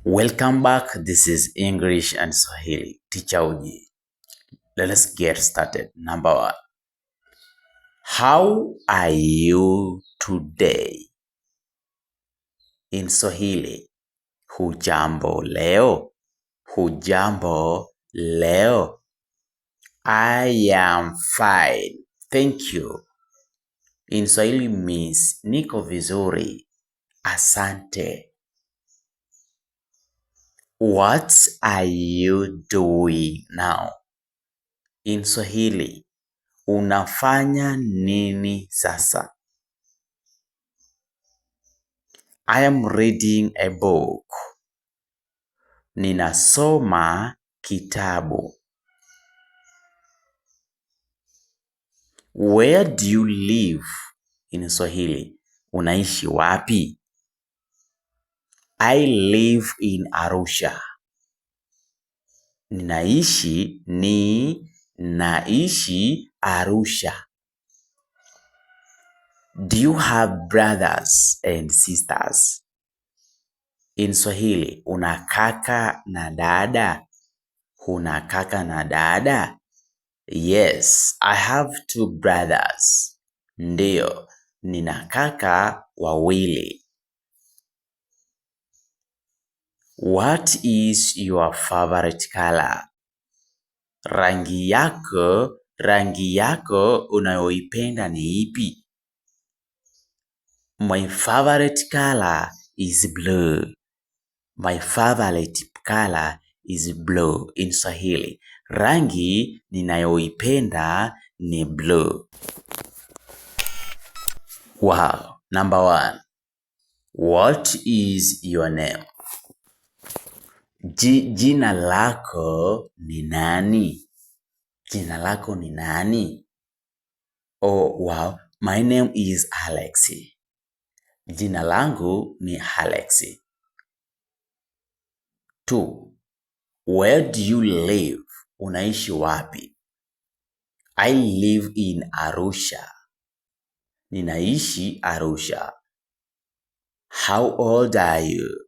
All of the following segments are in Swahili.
Welcome back. This is English and Swahili. Teacher Uji. Let us get started. Number 1. How are you today? In Swahili, hujambo leo? Hujambo leo? I am fine. Thank you. In Swahili means niko vizuri. Asante. What are you doing now? In Swahili, unafanya nini sasa? I am reading a book. Ninasoma kitabu. Where do you live? In Swahili, unaishi wapi? I live in Arusha. Naishi Arusha. Do you have brothers and sisters? In Swahili, una kaka na dada? Una kaka na dada? Yes, I have 2 brothers. Ndiyo, nina kaka wawili. What is your favorite color? Rangi yako unayoipenda ni ipi? My favorite color is blue. My favorite color is blue. In Swahili, rangi ninayoipenda ni blue. Wow. Number 1. What is your name? Jina lako ni nani? Jina lako ni nani? Oh, wow. My name is Alexi. Jina langu ni Alexi. 2. Where do you live? Unaishi wapi? I live in Arusha. Ninaishi Arusha. How old are you?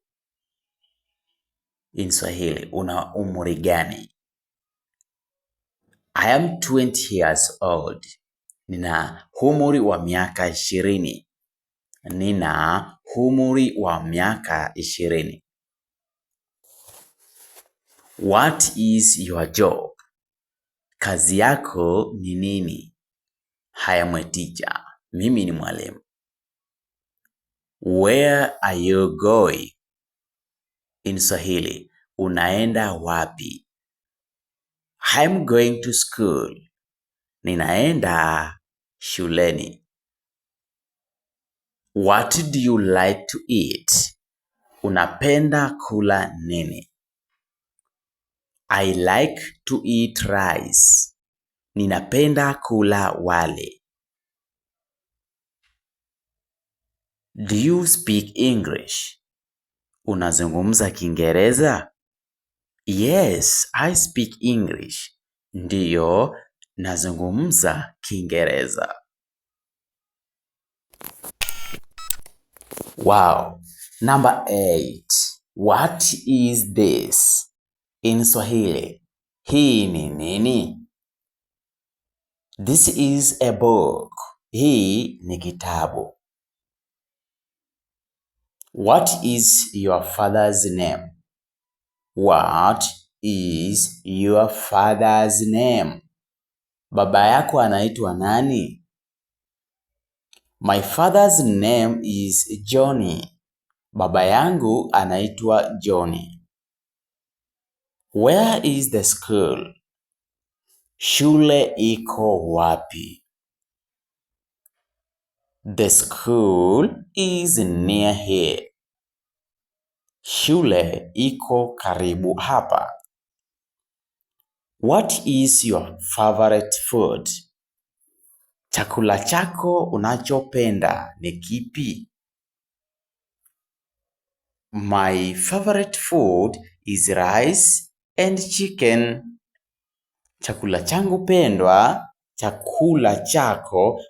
In Swahili, una umri gani? I am 20 years old. Nina umri wa miaka 20. Nina umri wa miaka 20. What is your job? Kazi yako ni nini? I am a teacher. Mimi ni mwalimu. Where are you going? In Swahili, unaenda wapi? I'm going to school. Ninaenda shuleni. What do you like to eat? Unapenda kula nini? I like to eat rice. Ninapenda kula wali. Do you speak English? Unazungumza Kiingereza? Yes, I speak English. Ndiyo, nazungumza Kiingereza. Wow. Number 8. What is this? In Swahili, hii ni nini? This is a book. Hii ni kitabu. What is your father's name? What is your father's name? Baba yako anaitwa nani? My father's name is Johnny. Baba yangu anaitwa Johnny. Where is the school? Shule iko wapi? The school is near here. Shule iko karibu hapa. What is your favorite food? Chakula chako unachopenda ni kipi? My favorite food is rice and chicken. Chakula changu pendwa, chakula chako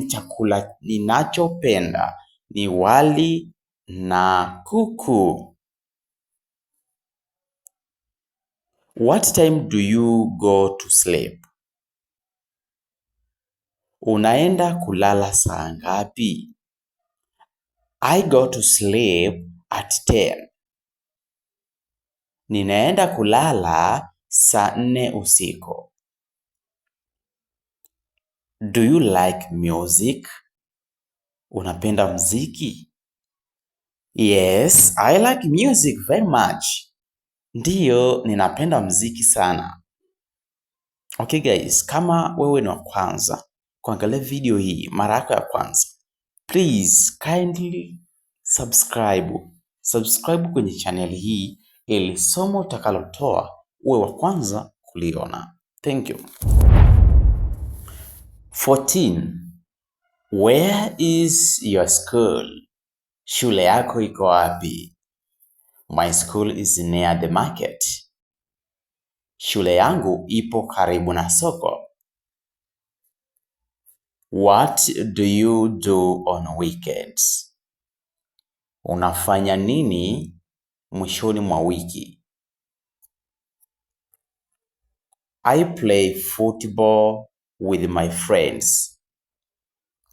chakula ninachopenda ni wali na kuku. What time do you go to sleep? Unaenda kulala saa ngapi? I go to sleep at 10. Ninaenda kulala saa 4 usiku. Do you like music? Unapenda mziki? Yes, I like music very much. Ndiyo, ninapenda mziki sana. Okay guys, kama wewe ni wa kwanza kuangalia video hii mara yako ya kwanza, please kindly subscribe kwenye channel hii ili somo utakalotoa uwe wa kwanza kuliona. Thank you. 14. Where is your school? Shule yako iko wapi? My school is near the market. Shule yangu ipo karibu na soko. What do you do on weekends? Unafanya nini mwishoni mwa wiki? I play football with my friends.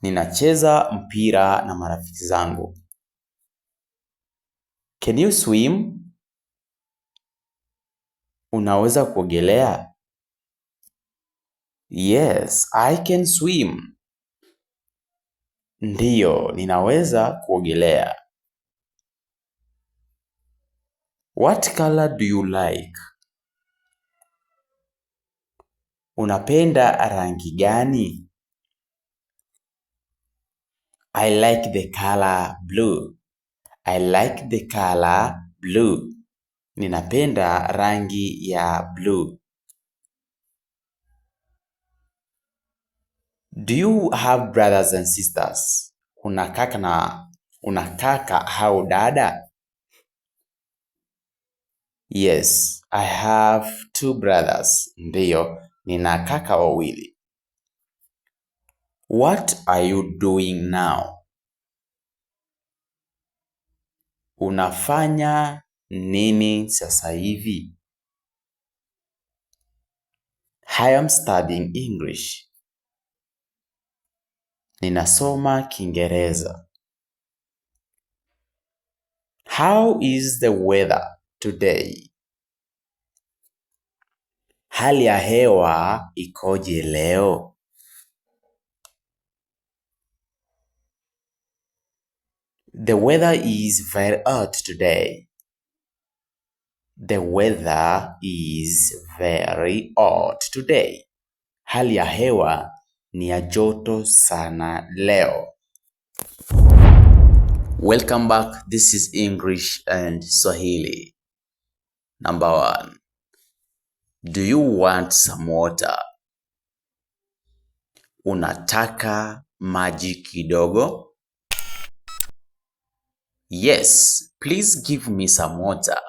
Ninacheza mpira na marafiki zangu. Can you swim? Unaweza kuogelea? Yes, I can swim. Ndiyo, ninaweza kuogelea. What color do you like? Unapenda rangi gani? I like the color blue. I like the color blue. Ninapenda rangi ya blue. Do you have brothers and sisters? Una kaka au dada? Yes, I have 2 brothers. Ndiyo, nina kaka wawili. What are you doing now? Unafanya nini sasa hivi? I am studying English. Ninasoma Kiingereza. How is the weather today? Hali ya hewa ikoje leo? The weather is very hot today. The weather is very hot today. Hali ya hewa ni ya joto sana leo. Welcome back. This is English and Swahili. Number 1. Do you want some water? Unataka maji kidogo? Yes, please give me some water.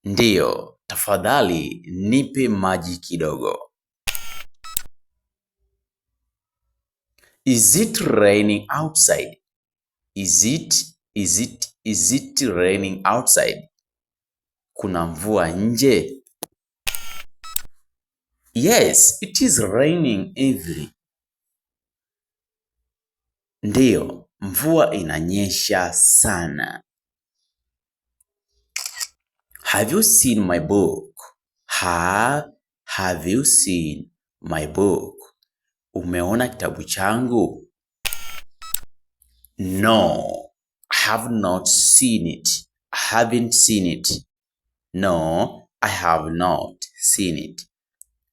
Ndiyo, tafadhali nipe maji kidogo. Is it raining outside? Is it raining outside? Kuna mvua nje? Yes, it is raining heavily. Ndiyo, mvua inanyesha sana. Have you seen my book? Have you seen my book? Umeona kitabu changu? No, I have not seen it. I haven't seen it. No, I have not seen it.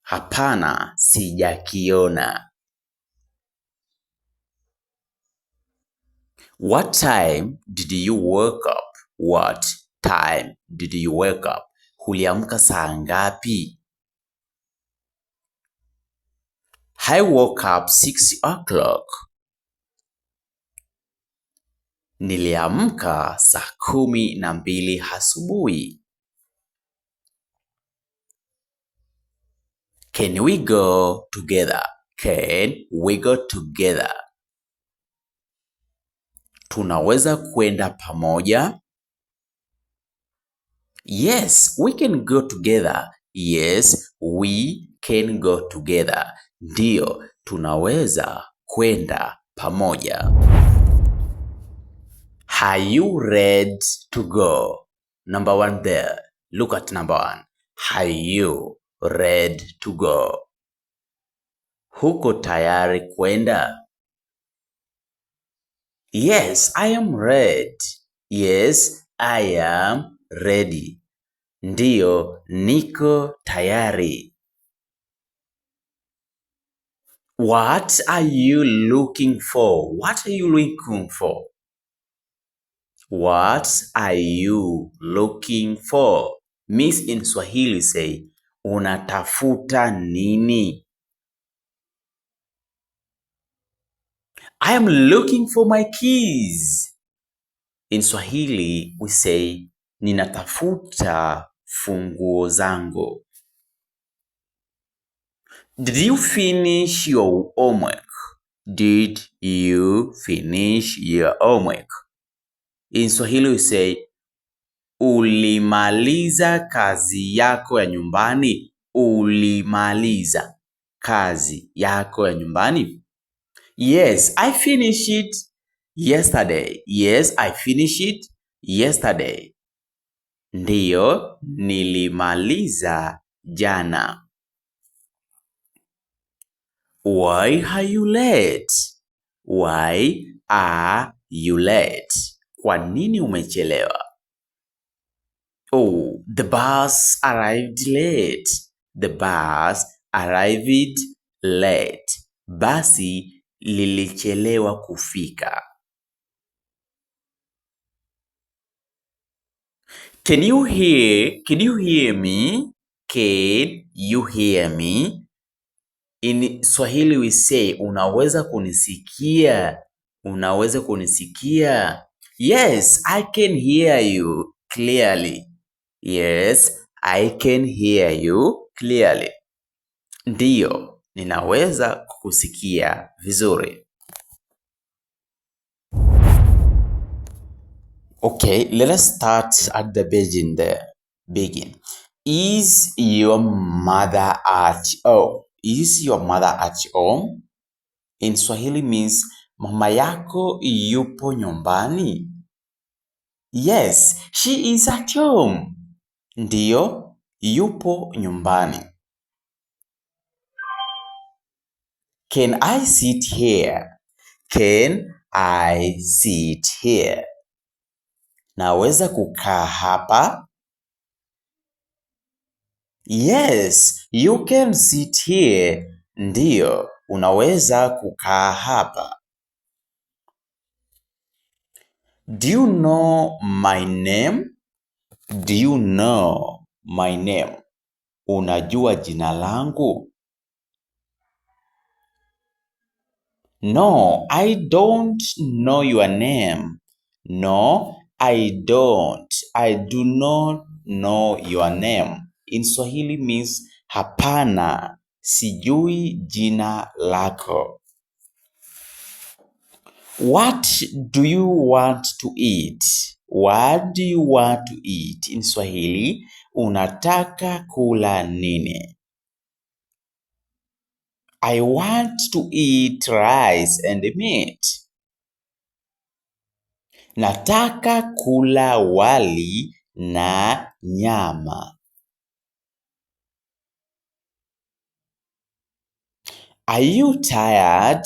Hapana, sijakiona. What time did you wake up? What time did you wake up? Uliamka saa ngapi? I woke up 6 o'clock. Niliamka saa 12 asubuhi. Can we go together? Can we go together? Tunaweza kwenda pamoja? Yes, we can go together. Yes, we can go together. Ndiyo, tunaweza kwenda pamoja. Are you ready to go? Number 1 there. Look at number 1. Are you ready to go? Huko tayari kwenda? Yes, I am ready. Yes, I am ready. Ndiyo, niko tayari. What are you looking for? What are you looking for? What are you looking for? Means in Swahili say, unatafuta nini? I am looking for my keys. In Swahili we say, ninatafuta funguo zangu. Did you finish your homework? Did you finish your homework? In Swahili we say, ulimaliza kazi yako ya nyumbani? Ulimaliza kazi yako ya nyumbani? Yes, I finished it yesterday. Yes, I finished it yesterday. Ndiyo, nilimaliza jana. Why are you late? Why are you late? Kwa nini umechelewa? Oh, the bus arrived late. The bus arrived late. Basi lilichelewa kufika. Can you hear me? Can you hear me? In Swahili we say, unaweza kunisikia? Unaweza kunisikia? Yes, I can hear you clearly. Yes, I can hear you clearly. Ndiyo, ninaweza kukusikia vizuri. Okay, let us start at the beginning there. Begin. Is your mother at home? Is your mother at home? In Swahili means, mama yako yupo nyumbani? Yes, she is at home. Ndiyo, yupo nyumbani. Can I sit here? Can I sit here? Naweza kukaa hapa? Yes, you can sit here. Ndiyo, unaweza kukaa hapa. Do you know my name? Do you know my name? Unajua jina langu? No, I don't know your name. No, I don't. I do not know your name. In Swahili means hapana, sijui jina lako. What do you want to eat? What do you want to eat? In Swahili, unataka kula nini? I want to eat rice and meat. Nataka kula wali na nyama. Are you tired?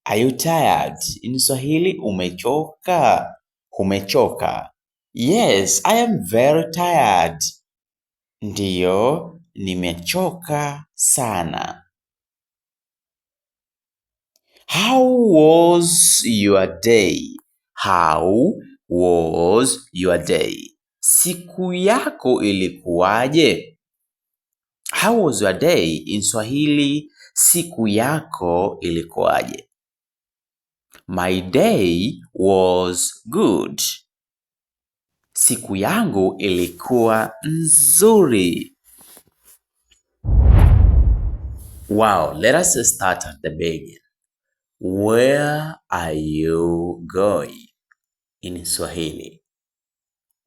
Are you tired? In Swahili, umechoka? Umechoka. Yes, I am very tired. Ndiyo, nimechoka sana. How was your day? How was your day? Siku yako ilikuwaje? How was your day? In Swahili, siku yako ilikuwaje? My day was good. Siku yangu ilikuwa nzuri. Wow, let us start at the beginning. Where are you going? In Swahili.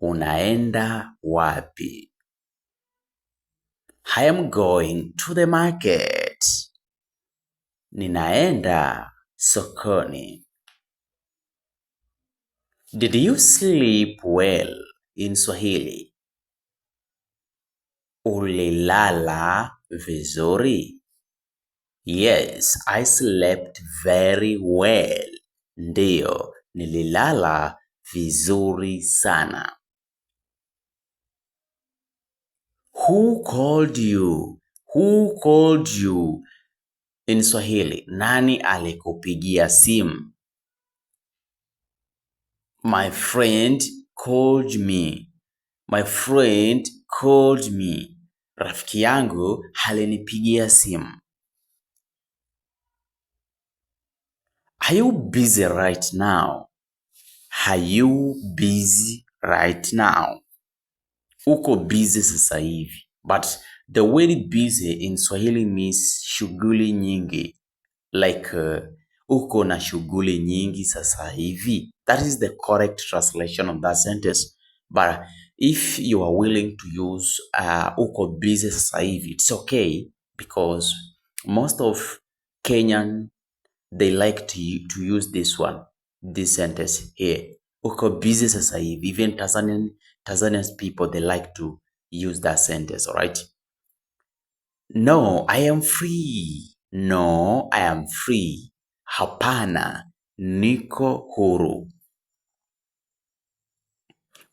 Unaenda wapi? I am going to the market. Ninaenda sokoni. Did you sleep well in Swahili? Ulilala vizuri? Yes, I slept very well. Ndiyo, nililala vizuri sana. Who called you? Who called you? In Swahili, nani alikupigia simu? My friend called me. My friend called me. Rafiki yangu alinipigia simu. Are you busy right now? Are you busy right now? Uko busy sasa hivi. But the word busy in Swahili means shughuli nyingi. Like uko na shughuli nyingi sasa hivi. That is the correct translation of that sentence. But if you are willing to use uko busy sasa hivi, it's okay, because most of Kenyan, they like to use this one, this sentence here. Uko busy sasa hivi. Even Tanzanian people, they like to use that sentence, all right? No, I am free. No, I am free. Hapana, niko huru.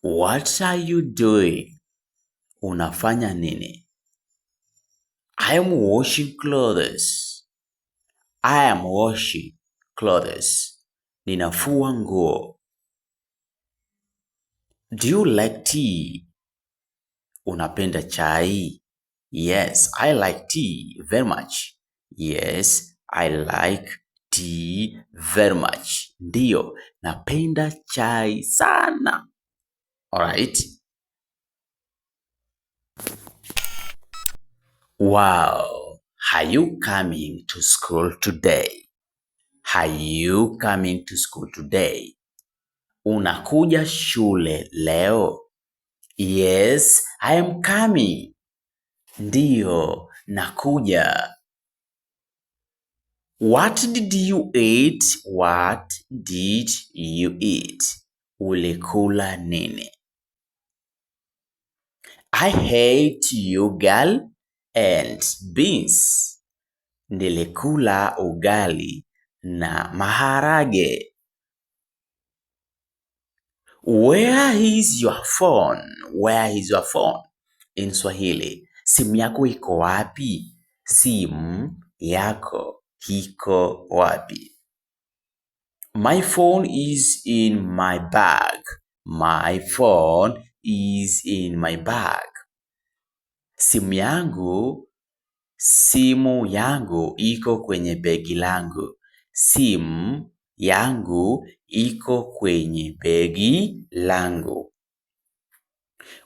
What are you doing? Unafanya nini? I am washing clothes. I am washing clothes. Ninafua nguo. Do you like tea? Unapenda chai? Yes, I like tea very much. Yes, I like tea very much. Ndiyo, napenda chai sana. Alright. Wow, are you coming to school today? Are you coming to school today? Unakuja shule leo? Yes, I am coming. Ndiyo, nakuja. What did you eat? What did you eat? Ulikula nini? I ate ugali and beans. Nilikula ugali na maharage. Where is your phone? Where is your phone? In Swahili, simu yako iko wapi? Simu yako iko wapi? My phone is in my bag. My phone is in my bag. Simu yangu iko kwenye begi langu. Simu yangu iko kwenye begi langu.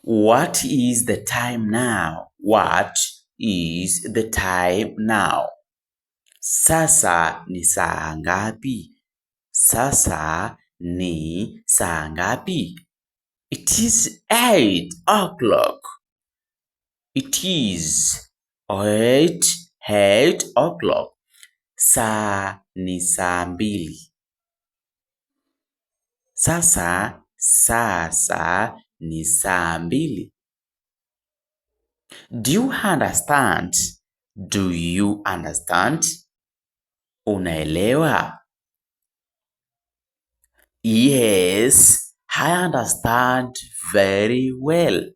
What is the time now? What is the time now? Sasa ni saa ngapi? Sasa ni saa ngapi? It is 8 o'clock. It is 8 o'clock. Saa ni saa mbili. Sasa ni saa mbili. Do you understand? Do you understand? Unaelewa? Yes, I understand very well.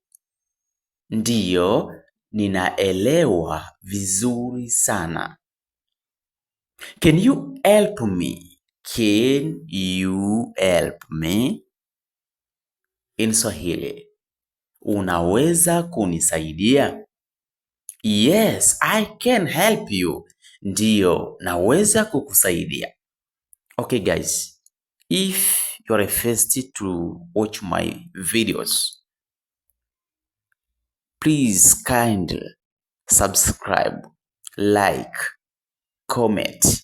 Ndiyo, ninaelewa vizuri sana. Can you help me? Can you help me? In Swahili, unaweza kunisaidia? Yes, I can help you. Ndiyo, naweza kukusaidia. Okay guys, if you're first to watch my videos, please kindly subscribe, like, comment,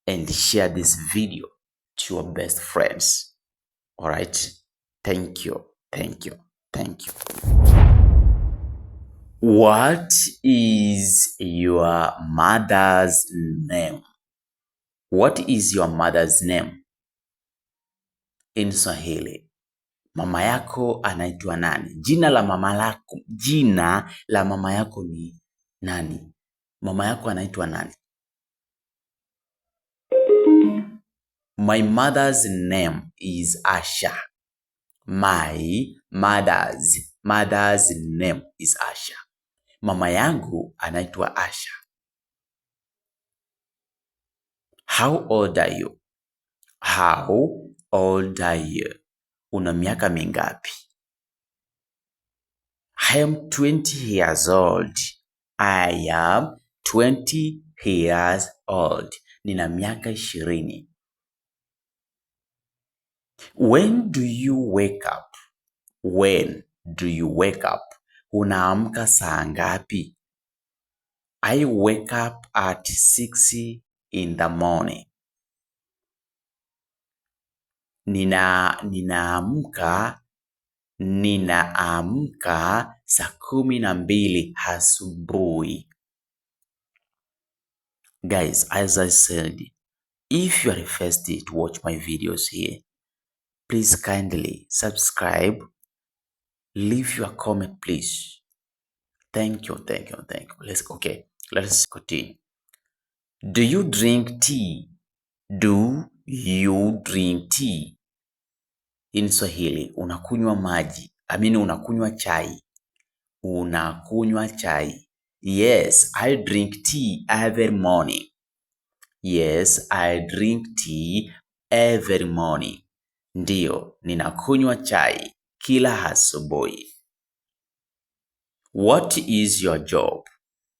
and share this video to your best friends. All right. Thank you. Thank you. Thank you. What is your mother's name? What is your mother's name? In Swahili. Mama yako anaitwa nani? Jina la mama yako ni nani? Mama yako anaitwa nani? My mother's name is Asha. My mother's name is Asha. Mama yangu anaitwa Asha. How old are you? How old are you? Una miaka mingapi? I am 20 years old. I am 20 years old. Nina miaka 20. When do you wake up? When do you wake up? Unaamka saa ngapi? I wake up at 6 in the morning. Ninaamka saa 12 asubuhi. Guys, as I said, if you are first to watch my videos here, please kindly subscribe, leave your comment please. Thank you. Let's continue. Do you drink tea? Do you drink tea? In Swahili, unakunywa maji. Unakunywa chai. Unakunywa chai. Yes, I drink tea every morning. Yes, I drink tea every morning. Ndiyo, ninakunywa chai kila asubuhi. What is your job?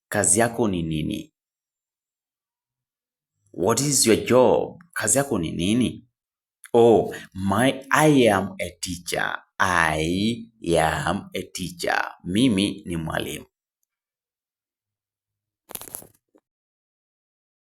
Kazi yako ni nini? What is your job? Kazi yako ni nini? Oh, I am a teacher. I am a teacher. Mimi ni mwalimu.